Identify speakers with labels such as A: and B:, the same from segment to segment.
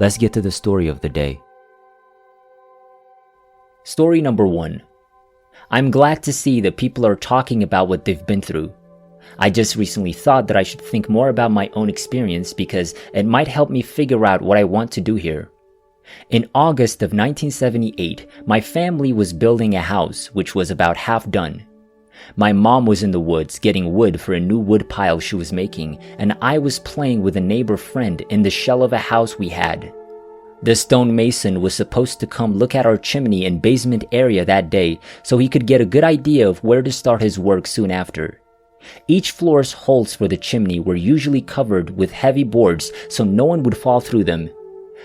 A: Let's get to the story of the day. Story number 1. I'm glad to see that people are talking about what they've been through. I just recently thought that I should think more about my own experience because it might help me figure out what I want to do here. In August of 1978, my family was building a house which was about half done. My mom was in the woods getting wood for a new wood pile she was making, and I was playing with a neighbor friend in the shell of a house we had. The stonemason was supposed to come look at our chimney and basement area that day so he could get a good idea of where to start his work soon after. Each floor's holes for the chimney were usually covered with heavy boards so no one would fall through them.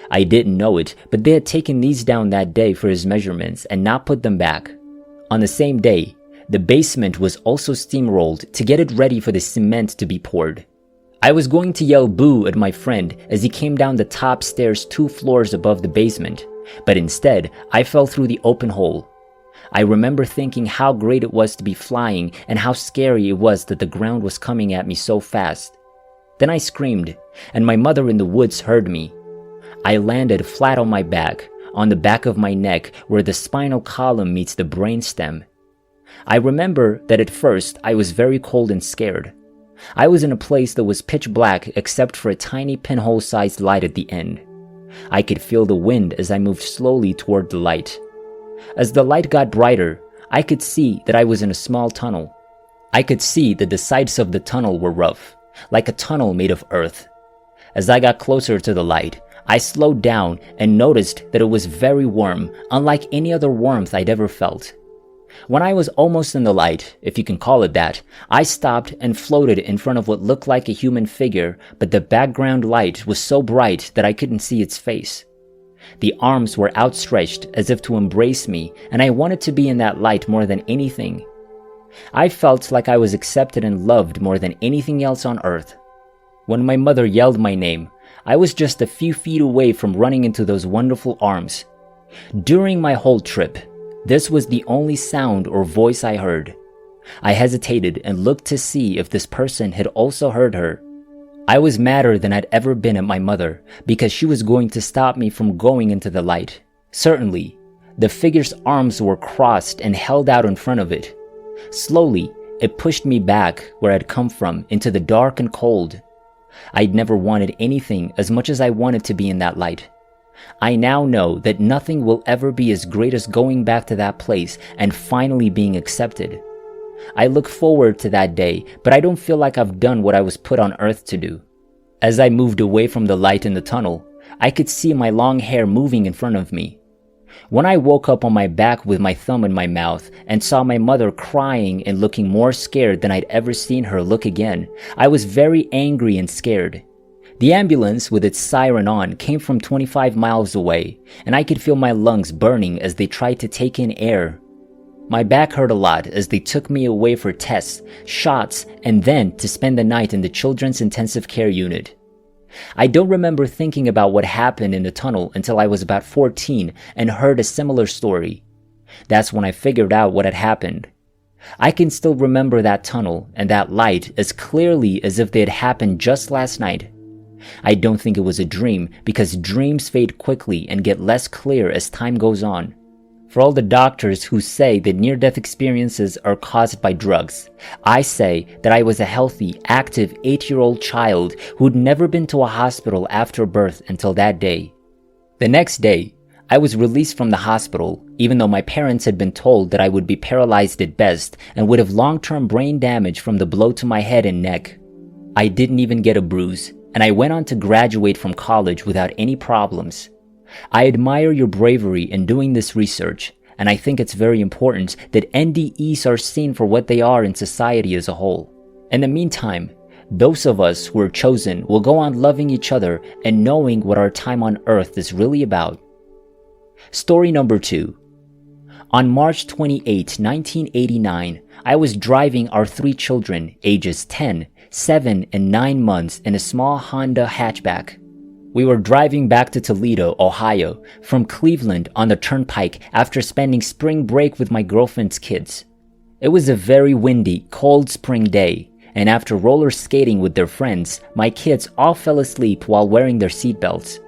A: I didn't know it, but they had taken these down that day for his measurements and not put them back. On the same day, the basement was also steamrolled to get it ready for the cement to be poured. I was going to yell boo at my friend as he came down the top stairs 2 floors above the basement, but instead I fell through the open hole. I remember thinking how great it was to be flying and how scary it was that the ground was coming at me so fast. Then I screamed, and my mother in the woods heard me. I landed flat on my back, on the back of my neck where the spinal column meets the brain stem. I remember that at first I was very cold and scared. I was in a place that was pitch black except for a tiny pinhole-sized light at the end. I could feel the wind as I moved slowly toward the light. As the light got brighter, I could see that I was in a small tunnel. I could see that the sides of the tunnel were rough, like a tunnel made of earth. As I got closer to the light, I slowed down and noticed that it was very warm, unlike any other warmth I'd ever felt. When I was almost in the light, if you can call it that, I stopped and floated in front of what looked like a human figure, but the background light was so bright that I couldn't see its face. The arms were outstretched as if to embrace me, and I wanted to be in that light more than anything. I felt like I was accepted and loved more than anything else on earth. When my mother yelled my name, I was just a few feet away from running into those wonderful arms. During my whole trip, this was the only sound or voice I heard. I hesitated and looked to see if this person had also heard her. I was madder than I'd ever been at my mother because she was going to stop me from going into the light. Certainly, the figure's arms were crossed and held out in front of it. Slowly, it pushed me back where I'd come from into the dark and cold. I'd never wanted anything as much as I wanted to be in that light. I now know that nothing will ever be as great as going back to that place and finally being accepted. I look forward to that day, but I don't feel like I've done what I was put on earth to do. As I moved away from the light in the tunnel, I could see my long hair moving in front of me. When I woke up on my back with my thumb in my mouth and saw my mother crying and looking more scared than I'd ever seen her look again, I was very angry and scared. The ambulance with its siren on came from 25 miles away, and I could feel my lungs burning as they tried to take in air. My back hurt a lot as they took me away for tests, shots, and then to spend the night in the Children's Intensive Care Unit. I don't remember thinking about what happened in the tunnel until I was about 14 and heard a similar story. That's when I figured out what had happened. I can still remember that tunnel and that light as clearly as if they had happened just last night. I don't think it was a dream because dreams fade quickly and get less clear as time goes on. For all the doctors who say that near-death experiences are caused by drugs, I say that I was a healthy, active 8-year-old child who'd never been to a hospital after birth until that day. The next day, I was released from the hospital, even though my parents had been told that I would be paralyzed at best and would have long-term brain damage from the blow to my head and neck. I didn't even get a bruise, and I went on to graduate from college without any problems. I admire your bravery in doing this research, and I think it's very important that NDEs are seen for what they are in society as a whole. In the meantime, those of us who are chosen will go on loving each other and knowing what our time on earth is really about. Story number 2. On March 28, 1989, I was driving our 3 children, ages 10, 7, and 9 months in a small Honda hatchback. We were driving back to Toledo, Ohio, from Cleveland on the turnpike after spending spring break with my girlfriend's kids. It was a very windy, cold spring day, and after roller skating with their friends, my kids all fell asleep while wearing their seatbelts.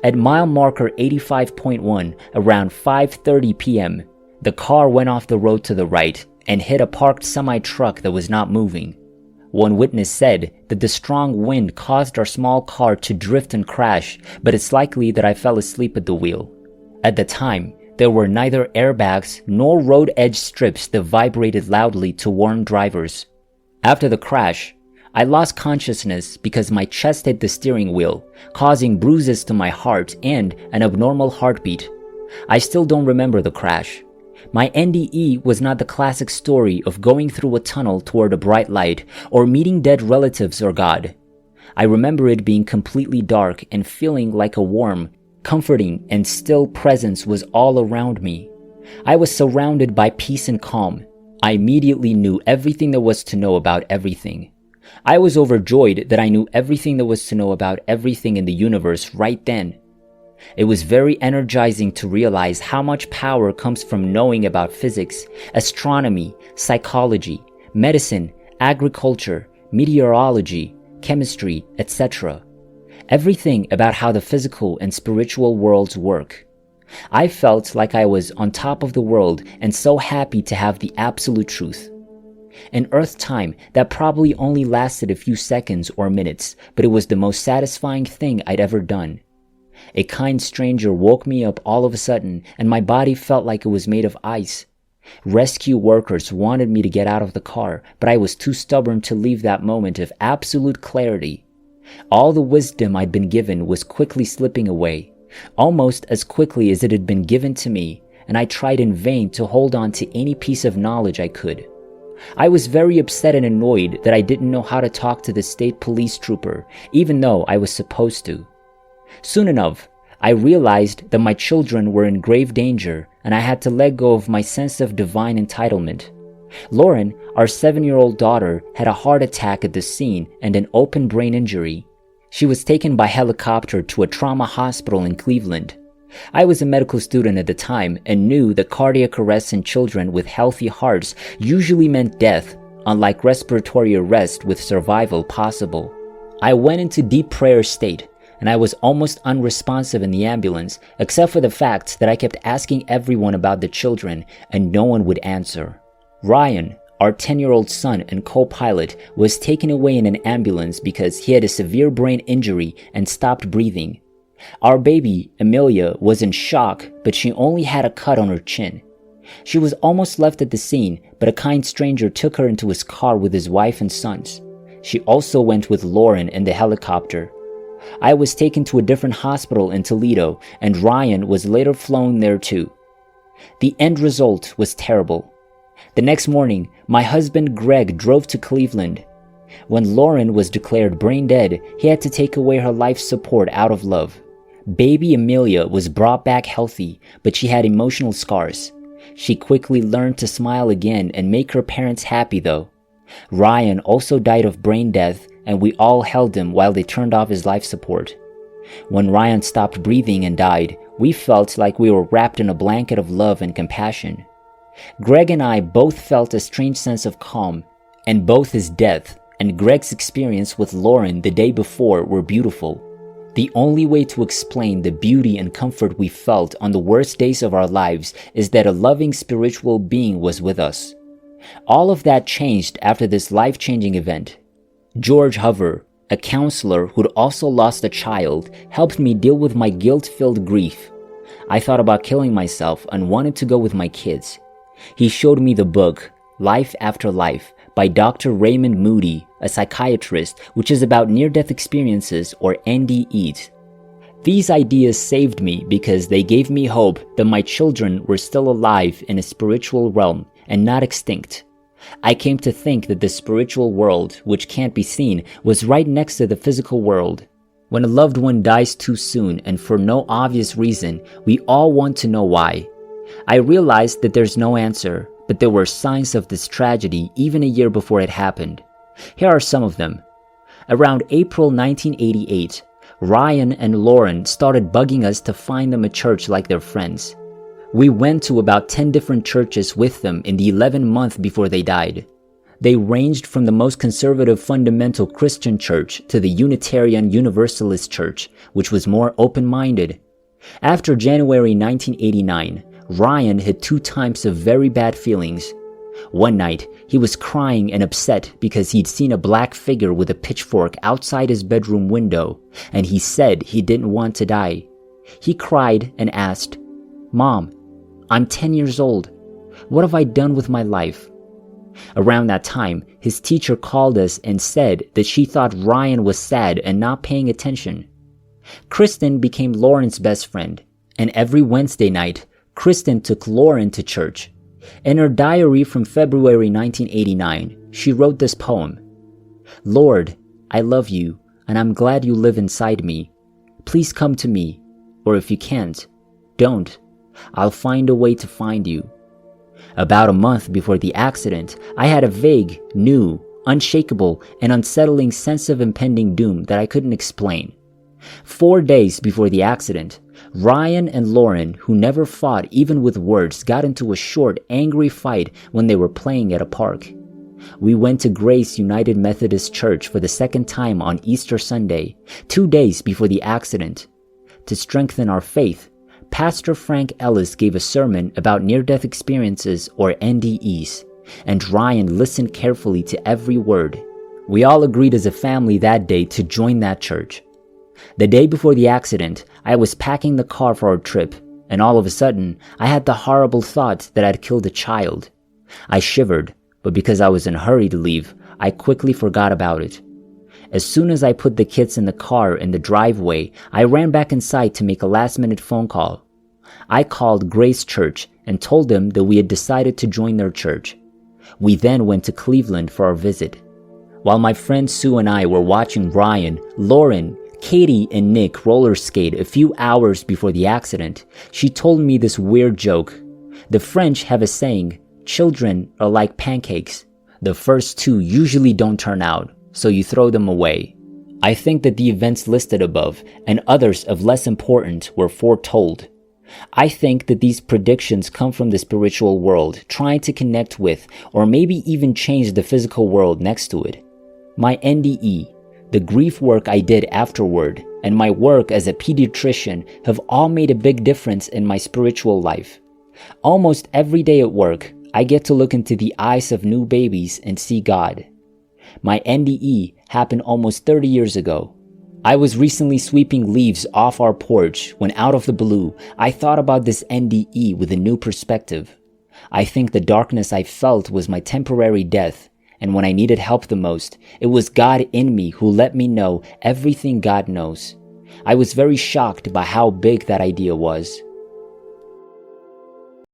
A: At mile marker 85.1, around 5:30 p.m., the car went off the road to the right and hit a parked semi-truck that was not moving. One witness said that the strong wind caused our small car to drift and crash, but it's likely that I fell asleep at the wheel. At the time, there were neither airbags nor road edge strips that vibrated loudly to warn drivers. After the crash, I lost consciousness because my chest hit the steering wheel, causing bruises to my heart and an abnormal heartbeat. I still don't remember the crash. My NDE was not the classic story of going through a tunnel toward a bright light or meeting dead relatives or God. I remember it being completely dark and feeling like a warm, comforting, and still presence was all around me. I was surrounded by peace and calm. I immediately knew everything there was to know about everything. I was overjoyed that I knew everything there was to know about everything in the universe right then. It was very energizing to realize how much power comes from knowing about physics, astronomy, psychology, medicine, agriculture, meteorology, chemistry, etc. Everything about how the physical and spiritual worlds work. I felt like I was on top of the world and so happy to have the absolute truth. In Earth time, that probably only lasted a few seconds or minutes, but it was the most satisfying thing I'd ever done. A kind stranger woke me up all of a sudden, and my body felt like it was made of ice. Rescue workers wanted me to get out of the car, but I was too stubborn to leave that moment of absolute clarity. All the wisdom I'd been given was quickly slipping away, almost as quickly as it had been given to me, and I tried in vain to hold on to any piece of knowledge I could. I was very upset and annoyed that I didn't know how to talk to the state police trooper, even though I was supposed to. Soon enough, I realized that my children were in grave danger and I had to let go of my sense of divine entitlement. Lauren, our 7-year-old daughter, had a heart attack at the scene and an open brain injury. She was taken by helicopter to a trauma hospital in Cleveland. I was a medical student at the time and knew that cardiac arrest in children with healthy hearts usually meant death, unlike respiratory arrest with survival possible. I went into deep prayer state, and I was almost unresponsive in the ambulance, except for the fact that I kept asking everyone about the children and no one would answer. Ryan, our 10-year-old son and co-pilot, was taken away in an ambulance because he had a severe brain injury and stopped breathing. Our baby, Amelia, was in shock, but she only had a cut on her chin. She was almost left at the scene, but a kind stranger took her into his car with his wife and sons. She also went with Lauren in the helicopter. I was taken to a different hospital in Toledo, and Ryan was later flown there too. The end result was terrible. The next morning, my husband Greg drove to Cleveland. When Lauren was declared brain dead, he had to take away her life support out of love. Baby Amelia was brought back healthy, but she had emotional scars. She quickly learned to smile again and make her parents happy though. Ryan also died of brain death, and we all held him while they turned off his life support. When Ryan stopped breathing and died, we felt like we were wrapped in a blanket of love and compassion. Greg and I both felt a strange sense of calm, and both his death and Greg's experience with Lauren the day before were beautiful. The only way to explain the beauty and comfort we felt on the worst days of our lives is that a loving spiritual being was with us. All of that changed after this life-changing event. George Hover, a counselor who'd also lost a child, helped me deal with my guilt-filled grief. I thought about killing myself and wanted to go with my kids. He showed me the book, Life After Life, by Dr. Raymond Moody, a psychiatrist, which is about near-death experiences or NDEs. These ideas saved me because they gave me hope that my children were still alive in a spiritual realm and not extinct. I came to think that the spiritual world, which can't be seen, was right next to the physical world. When a loved one dies too soon and for no obvious reason, we all want to know why. I realized that there's no answer, but there were signs of this tragedy even a year before it happened. Here are some of them. Around April 1988, Ryan and Lauren started bugging us to find them a church like their friends. We went to about 10 different churches with them in the 11th month before they died. They ranged from the most conservative fundamental Christian church to the Unitarian Universalist church, which was more open-minded. After January 1989, Ryan had 2 times of very bad feelings. One night, he was crying and upset because he'd seen a black figure with a pitchfork outside his bedroom window, and he said he didn't want to die. He cried and asked, "Mom, I'm 10 years old. What have I done with my life?" Around that time, his teacher called us and said that she thought Ryan was sad and not paying attention. Kristen became Lauren's best friend, and every Wednesday night, Kristen took Lauren to church. In her diary from February 1989, she wrote this poem. "Lord, I love you, and I'm glad you live inside me. Please come to me, or if you can't, don't. I'll find a way to find you." About a month before the accident, I had a vague, new, unshakable, and unsettling sense of impending doom that I couldn't explain. 4 days before the accident, Ryan and Lauren, who never fought even with words, got into a short, angry fight when they were playing at a park. We went to Grace United Methodist Church for the second time on Easter Sunday, 2 days before the accident. To strengthen our faith, Pastor Frank Ellis gave a sermon about near-death experiences, or NDEs, and Ryan listened carefully to every word. We all agreed as a family that day to join that church. The day before the accident, I was packing the car for our trip, and all of a sudden, I had the horrible thought that I'd killed a child. I shivered, but because I was in a hurry to leave, I quickly forgot about it. As soon as I put the kids in the car in the driveway, I ran back inside to make a last-minute phone call. I called Grace Church and told them that we had decided to join their church. We then went to Cleveland for our visit. While my friend Sue and I were watching Ryan, Lauren, Katie, and Nick roller skate a few hours before the accident, she told me this weird joke. The French have a saying, "Children are like pancakes. The first 2 usually don't turn out, so you throw them away." I think that the events listed above, and others of less importance, were foretold. I think that these predictions come from the spiritual world, trying to connect with, or maybe even change the physical world next to it. My NDE, the grief work I did afterward, and my work as a pediatrician have all made a big difference in my spiritual life. Almost every day at work, I get to look into the eyes of new babies and see God. My NDE happened almost 30 years ago. I was recently sweeping leaves off our porch when out of the blue, I thought about this NDE with a new perspective. I think the darkness I felt was my temporary death, and when I needed help the most, it was God in me who let me know everything God knows. I was very shocked by how big that idea was.